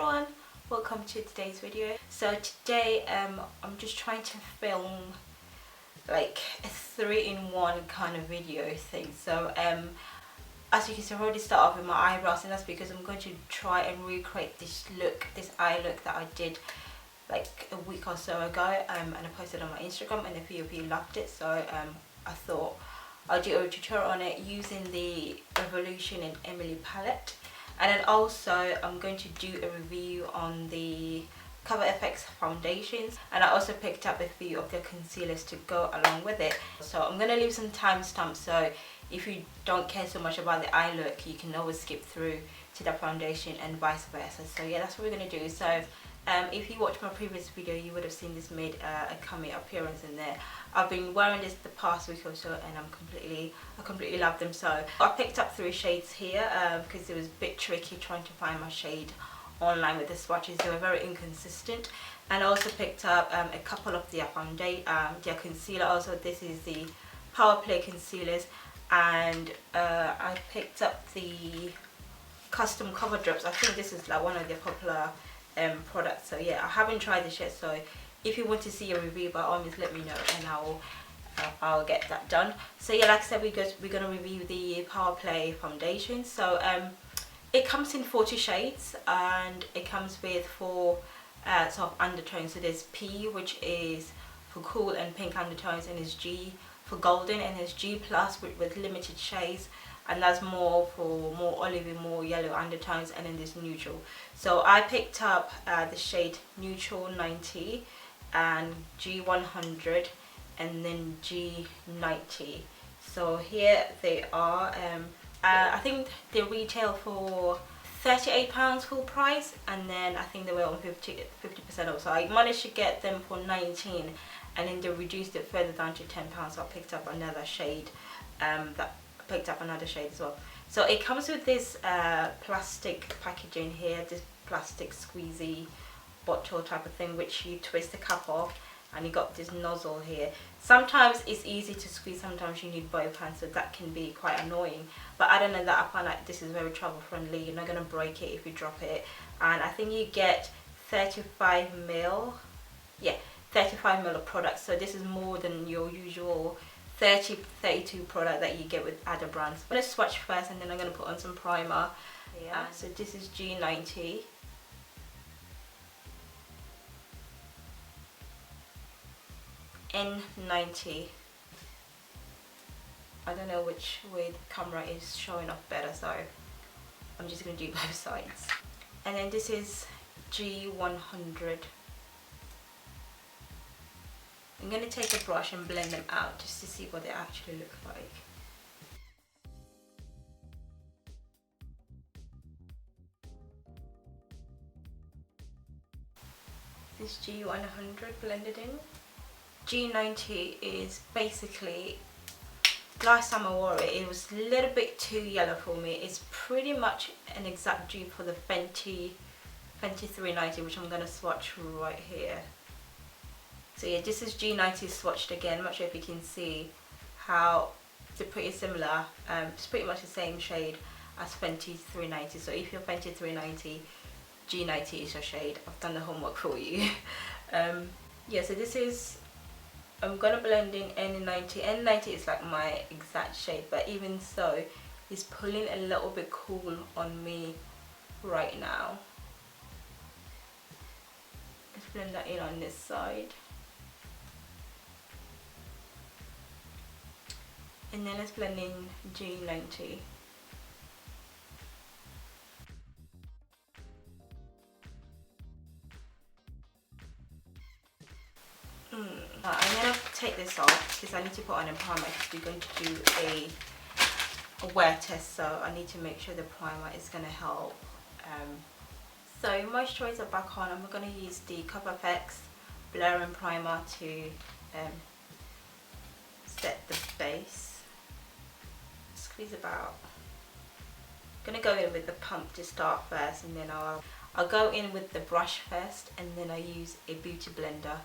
everyone, welcome to today's video. So today I'm just trying to film like a 3-in-1 kind of video thing. So as you can see, I've already started off with my eyebrows, and that's because I'm going to try and recreate this eye look that I did like a week or so ago, and I posted on my Instagram, and a few of you loved it. So I thought I'll do a tutorial on it using the Revolution and Emily palette. And then also I'm going to do a review on the CoverFX foundations, and I also picked up a few of their concealers to go along with it. So I'm going to leave some timestamps, so if you don't care so much about the eye look, you can always skip through to the foundation and vice versa. So yeah, that's what we're going to do. So if you watched my previous video, you would have seen this made a cameo appearance in there. I've been wearing this the past week or so, and I completely love them. So I picked up 3 shades here because it was a bit tricky trying to find my shade online with the swatches. They were very inconsistent. And I also picked up a couple of their their concealer. Also, this is the Power Play concealers, and I picked up the custom cover drops. I think this is like one of their popular products. So yeah, I haven't tried this yet, so if you want to see a review, by all means let me know, and I'll get that done. So yeah, like I said, we're gonna review the Power Play foundation. So it comes in 40 shades, and it comes with 4 sort of undertones. So there's P, which is for cool and pink undertones, and there's G for golden, and there's G plus with limited shades, and that's more for more olivey, more yellow undertones, and then there's neutral. So I picked up the shade neutral 90 and G100 and then G90. So here they are. I think they retail for £38 full price, and then I think they were on 50% off. So I managed to get them for 19, and then they reduced it further down to £10. So I picked up another shade. Another shade as well. So it comes with this plastic packaging here, this plastic squeezy bottle type of thing, which you twist the cap off, and you got this nozzle here. Sometimes it's easy to squeeze, sometimes you need both hands, so that can be quite annoying. But other than that, I find like this is very travel friendly. You're not going to break it if you drop it. And I think you get 35 ml. Yeah, 35 ml of product. So this is more than your usual 32 product that you get with other brands. I'm going to swatch first, and then I'm going to put on some primer. Yeah. So this is G90. N90. I don't know which way the camera is showing off better, so I'm just going to do both sides. And then this is G100. I'm going to take a brush and blend them out just to see what they actually look like. This G100 blended in. G90 is basically, last time I wore it, it was a little bit too yellow for me. It's pretty much an exact dupe for the Fenty 390, which I'm going to swatch right here. So yeah, this is G90 swatched again. I'm not sure if you can see how they're pretty similar. It's pretty much the same shade as Fenty 390. So if you're Fenty 390, G90 is your shade. I've done the homework for you. Yeah, so this is, I'm going to blend in N90. N90 is like my exact shade, but even so, it's pulling a little bit cool on me right now. Let's blend that in on this side. And then let's blend in G90. I'm going to take this off because I need to put on a primer, because we're going to do a wear test, so I need to make sure the primer is going to help. So moisturizer back on. I'm going to use the CoverFX blurring primer to set the base. Squeeze about. I'm going to go in with the pump to start first, and then I'll go in with the brush first, and then I use a beauty blender.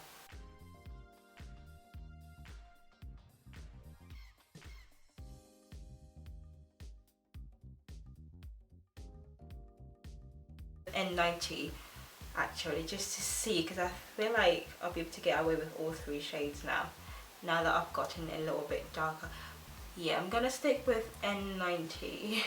N90 actually, just to see, because I feel like I'll be able to get away with all 3 shades now that I've gotten a little bit darker. Yeah, I'm gonna stick with N90.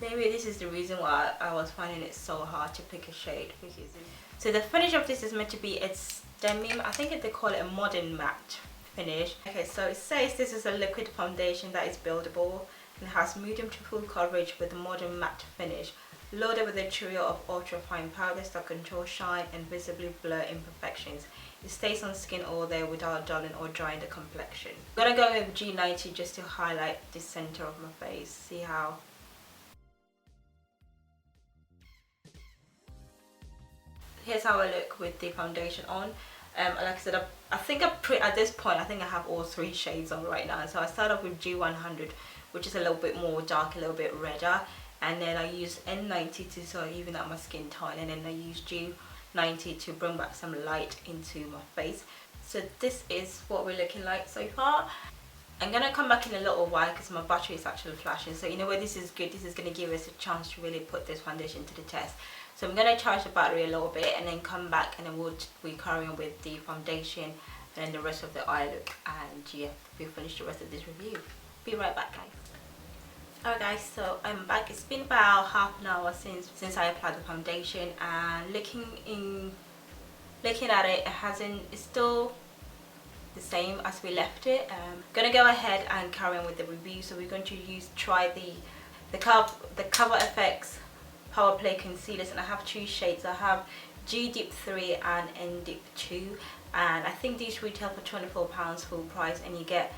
Maybe this is the reason why I was finding it so hard to pick a shade, because so the finish of this is meant to be, it's demi, I think they call it a modern matte finish. Okay, so it says this is a liquid foundation that is buildable and has medium to full coverage with a modern matte finish, loaded with a trio of ultra fine powders that control shine and visibly blur imperfections. It stays on skin all day without dulling or drying the complexion. I'm gonna go with G90 just to highlight the center of my face. See how. Here's how I look with the foundation on. Like I said, I think at this point I think I have all 3 shades on right now. So I start off with G100, which is a little bit more dark, a little bit redder, and then I use N90 to sort of even out my skin tone, and then I use G90 to bring back some light into my face. So this is what we're looking like so far. I'm gonna come back in a little while because my battery is actually flashing, so you know what, this is good. This is gonna give us a chance to really put this foundation to the test. So I'm gonna charge the battery a little bit and then come back, and then we carry on with the foundation and then the rest of the eye look, and yeah, we'll finish the rest of this review. Be right back, guys. Alright guys, so I'm back. It's been about half an hour since I applied the foundation, and looking at it, it's still the same as we left it. Gonna go ahead and carry on with the review. So we're going to try the CoverFX Power Play concealers, and I have 2 shades. I have G Deep 3 and N Deep 2, and I think these retail for £24 full price, and you get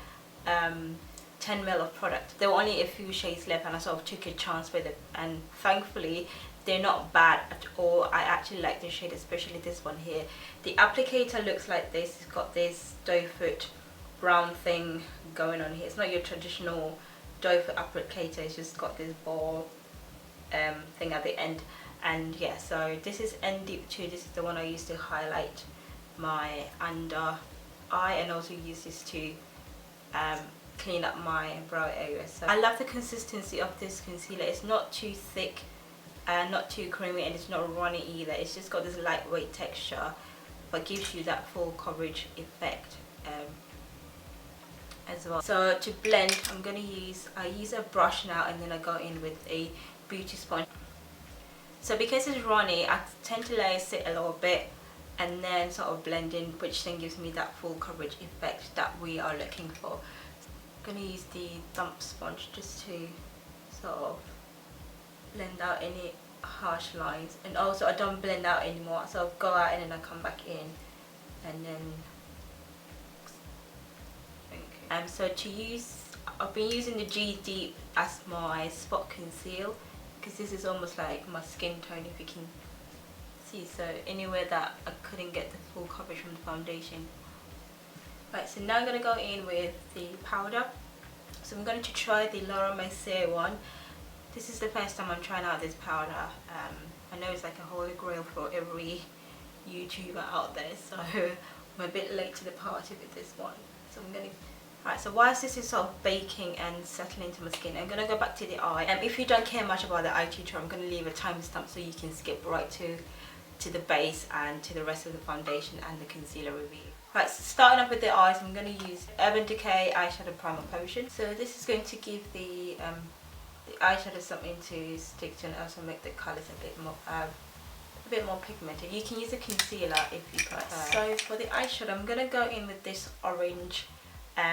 10 ml of product. There were only a few shades left, and I sort of took a chance with it, and thankfully they're not bad at all. I actually like the shade, especially this one here. The applicator looks like this. It's got this doe foot brown thing going on here. It's not your traditional doe foot applicator, it's just got this ball thing at the end. And yeah, so this is N Deep 2. This is the one I used to highlight my under eye, and also use this to clean up my brow area. So I love the consistency of this concealer. It's not too thick and not too creamy, and it's not runny either. It's just got this lightweight texture, but gives you that full coverage effect as well. So to blend, I use a brush now, and then I go in with a beauty sponge. So because it's runny, I tend to lace it a little bit and then sort of blend in, which then gives me that full coverage effect that we are looking for. I'm going to use the damp sponge just to sort of blend out any harsh lines, and also I don't blend out anymore, so I go out and then I come back in, and then so I've been using the G Deep as my spot conceal, because this is almost like my skin tone, if you can see. So anywhere that I couldn't get the full coverage from the foundation. Right, so now I'm going to go in with the powder. So I'm going to try the Mercier one. This is the first time I'm trying out this powder. I know it's like a holy grail for every YouTuber out there, so I'm a bit late to the party with this one. So I'm going to... Right, so whilst this is sort of baking and settling into my skin, I'm going to go back to the eye. If you don't care much about the eye tutorial, I'm going to leave a timestamp so you can skip right to the base and to the rest of the foundation and the concealer review. Right, so starting off with the eyes, I'm going to use Urban Decay Eyeshadow Primer Potion. So this is going to give the eyeshadow something to stick to, and also make the colours a bit more pigmented. You can use a concealer if you prefer. So for the eyeshadow, I'm going to go in with this orange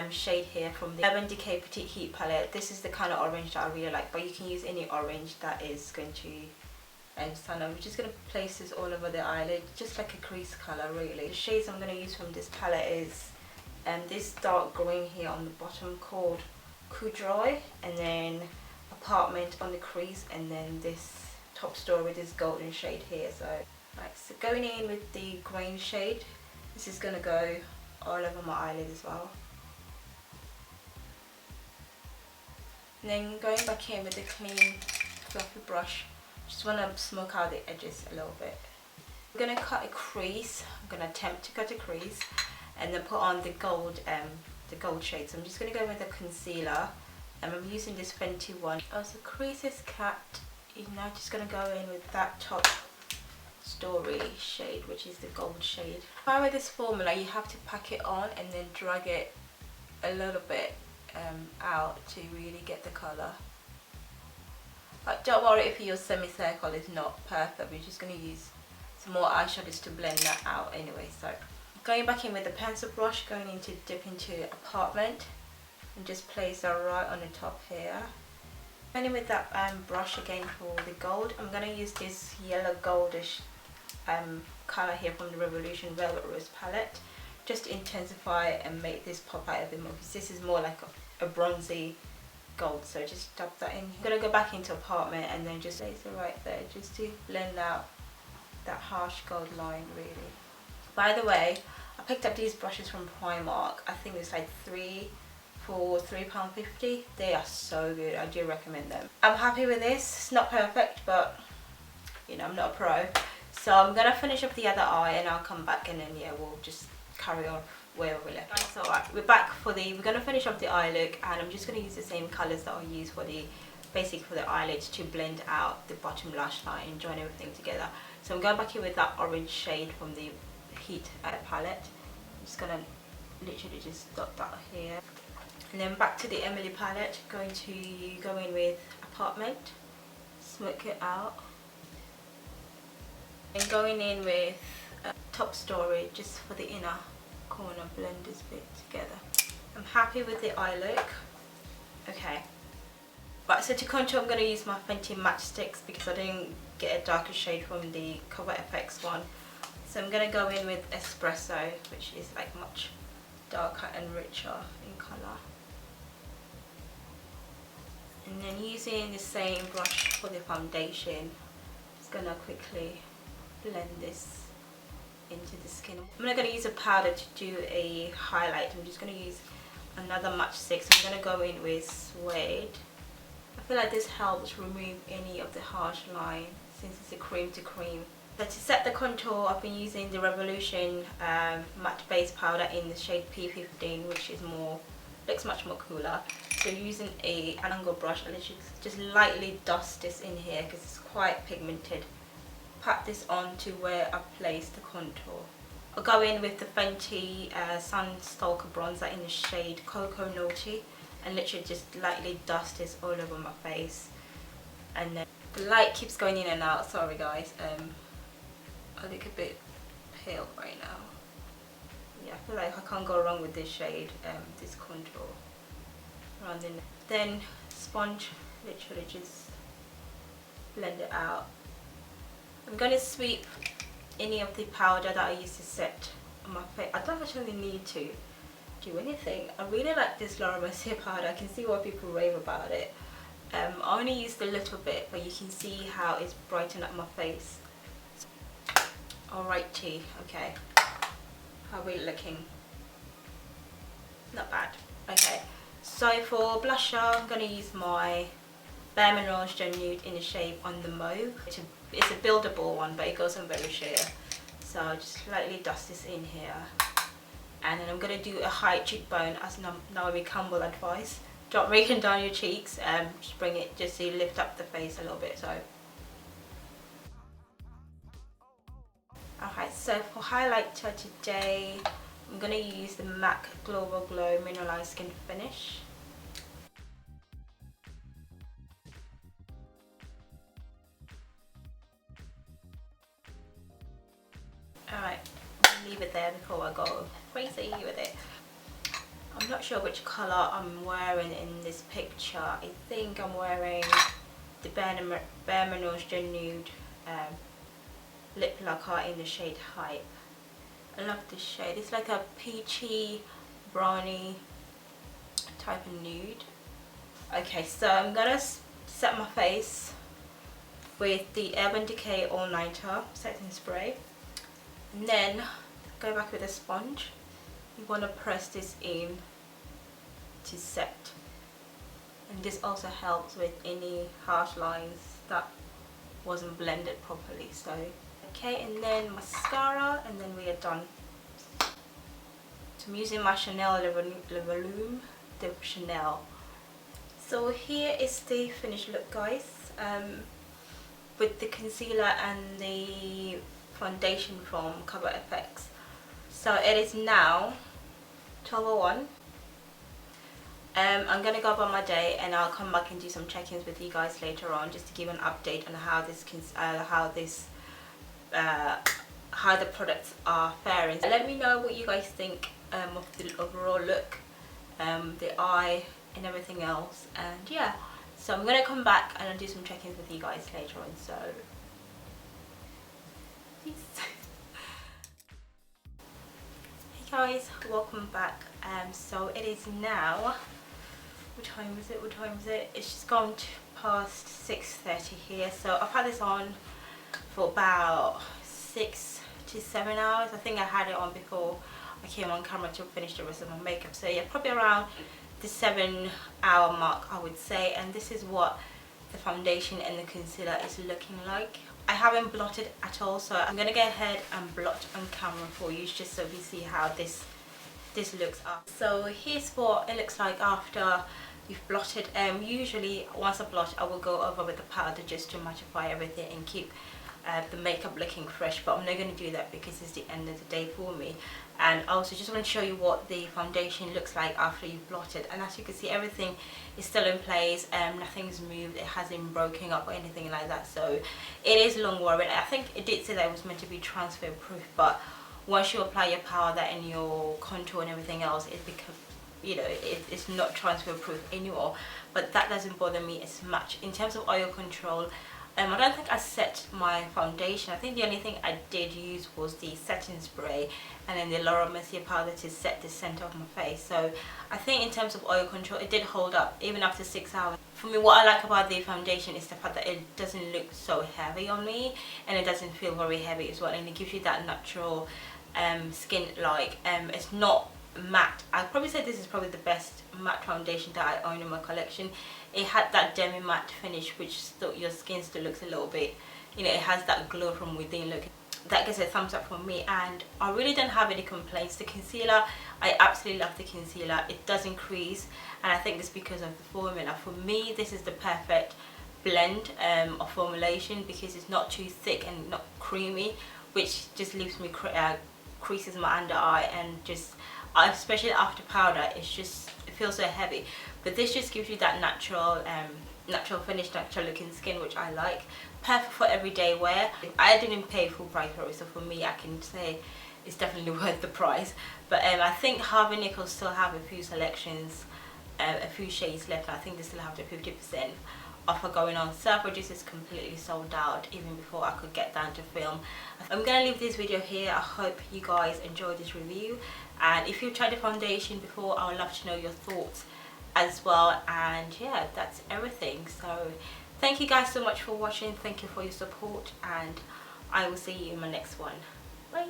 shade here from the Urban Decay Petite Heat palette. This is the kind of orange that I really like, but you can use any orange that is going to stand out. I'm just going to place this all over the eyelid, just like a crease colour really. The shades I'm going to use from this palette is this dark green here on the bottom called Coudroy, and then Apartment on the crease, and then this top story, this golden shade here. So right, so going in with the green shade, this is going to go all over my eyelid as well. And then going back in with the clean fluffy brush, just want to smoke out the edges a little bit. I'm going to cut a crease. I'm going to attempt to cut a crease and then put on the gold shade. So I'm just going to go with the concealer, and I'm using this Fenty one. Also, crease is cut. You're now just going to go in with that top story shade, which is the gold shade. With this formula, you have to pack it on and then drag it a little bit out to really get the colour. Like, don't worry if your semicircle is not perfect, we're just going to use some more eyeshadows to blend that out anyway. So going back in with the pencil brush, going in to dip into Apartment and just place that right on the top here. And with that brush again for the gold, I'm going to use this yellow goldish colour here from the Revolution Velvet Rose palette, just to intensify and make this pop out a bit more, because this is more like a bronzy gold. So just dab that in. I'm going to go back into Apartment and then just place it right there, just to blend out that harsh gold line really. By the way, I picked up these brushes from Primark. I think it's like £3 for £3.50. They are so good. I do recommend them. I'm happy with this. It's not perfect, but you know, I'm not a pro. So I'm gonna finish up the other eye and I'll come back, and then yeah, we'll just carry on where we left. So alright, we're back for we're gonna finish up the eye look, and I'm just gonna use the same colours that I use for the for the eyelids to blend out the bottom lash line and join everything together. So I'm going back in with that orange shade from the Heat palette. I'm just gonna literally just dot that here. And then back to the Emily palette, going to go in with Apartment, smoke it out. And going in with Top Story, just for the inner corner, blend this bit together. I'm happy with the eye look. Okay. Right, so to contour, I'm going to use my Fenty Match Stix because I didn't get a darker shade from the CoverFX one. So I'm going to go in with Espresso, which is like much darker and richer in colour. And then using the same brush for the foundation, just going to quickly blend this into the skin. I'm not going to use a powder to do a highlight. I'm just going to use another Match Stix. I'm going to go in with Suede. I feel like this helps remove any of the harsh line since it's a cream to cream. So to set the contour, I've been using the Revolution matte base powder in the shade P15, which is looks much more cooler. So using an angle brush, I literally just lightly dust this in here because it's quite pigmented. Pat this on to where I placed the contour. I'll go in with the Fenty Sunstalker bronzer in the shade CoCo Naughty and literally just lightly dust this all over my face. And then the light keeps going in and out, sorry guys, I look a bit pale right now. Yeah, I feel like I can't go wrong with this shade, this contour. Then sponge, literally just blend it out. I'm going to sweep any of the powder that I used to set on my face. I don't actually need to do anything. I really like this Laura Mercier powder. I can see why people rave about it. I only used a little bit, but you can see how it's brightened up my face. Alrighty, okay. How are we looking? Not bad. Okay, so for blusher, I'm going to use my Bare Minerals GenNude in the shade On the Mauve. It's a buildable one, but it goes on very sheer. So I'll just lightly dust this in here. And then I'm going to do a high cheekbone, as Naomi Campbell advised. Don't raking down your cheeks, just bring it, just to lift up the face a little bit. So, alright, so for highlighter today, I'm going to use the MAC Global Glow Mineralized Skin Finish. Alright, leave it there before I go crazy with it. I'm not sure which colour I'm wearing in this picture. I think I'm wearing the Bare Minerals GenNude lip lacquer in the shade Hype. I love this shade. It's like a peachy, browny type of nude. Okay, so I'm gonna set my face with the Urban Decay All Nighter setting spray. And then go back with a sponge. You want to press this in to set, and this also helps with any harsh lines that wasn't blended properly. So okay, and then mascara, and then we are done. So I'm using my Chanel Le Volume de Chanel. So here is the finished look, guys. with the concealer and the foundation from CoverFX. So it is now 12:01. I'm gonna go about my day, and I'll come back and do some check-ins with you guys later on, just to give an update on how the products are faring. Let me know what you guys think of the overall look, the eye and everything else. And yeah, so I'm gonna come back and I'll do some check-ins with you guys later on. So peace. Hey guys, welcome back. So it is now, what time is it? It's just gone past 6:30 here. So I've had this on for about 6 to 7 hours. I think I had it on before I came on camera to finish the rest of my makeup. So yeah, probably around the 7-hour mark, I would say. And this is what the foundation and the concealer is looking like. I haven't blotted at all, so I'm gonna go ahead and blot on camera for you, just so you see how this looks up. So here's what it looks like after you've blotted. Usually once I blot, I will go over with the powder just to mattify everything and keep the makeup looking fresh, but I'm not going to do that because it's the end of the day for me. And also just want to show you what the foundation looks like after you've blotted. And as you can see, everything is still in place, nothing's moved, it hasn't broken up or anything like that. So it is long wearing. I think it did say that it was meant to be transfer proof, but once you apply your powder and your contour and everything else, it becomes, you know, it's not transfer proof anymore. But that doesn't bother me as much. In terms of oil control, I don't think I set my foundation. I think the only thing I did use was the setting spray and then the Mercier powder to set the center of my face. So I think in terms of oil control, it did hold up even after 6 hours. For me, what I like about the foundation is the fact that it doesn't look so heavy on me, and it doesn't feel very heavy as well, and it gives you that natural skin like. It's not matte. I'd probably say this is probably the best matte foundation that I own in my collection. It had that demi matte finish, which still, your skin still looks a little bit, you know, it has that glow from within. Look, that gets a thumbs up from me, and I really don't have any complaints. The concealer, I absolutely love the concealer. It doesn't crease, and I think it's because of the formula. For me, this is the perfect blend of formulation, because it's not too thick and not creamy, which just leaves me creases my under eye, and just especially after powder, it feels so heavy. But this just gives you that natural finish, natural looking skin, which I like. Perfect for everyday wear. I didn't pay full price for it, so for me, I can say it's definitely worth the price. But I think Harvey Nichols still have a few selections, a few shades left. I think they still have the 50% offer going on. Selfridges is completely sold out even before I could get down to film. I'm gonna leave this video here. I hope you guys enjoyed this review, and if you've tried the foundation before, I would love to know your thoughts as well. And yeah, that's everything. So thank you guys so much for watching. Thank you for your support, and I will see you in my next one. Bye.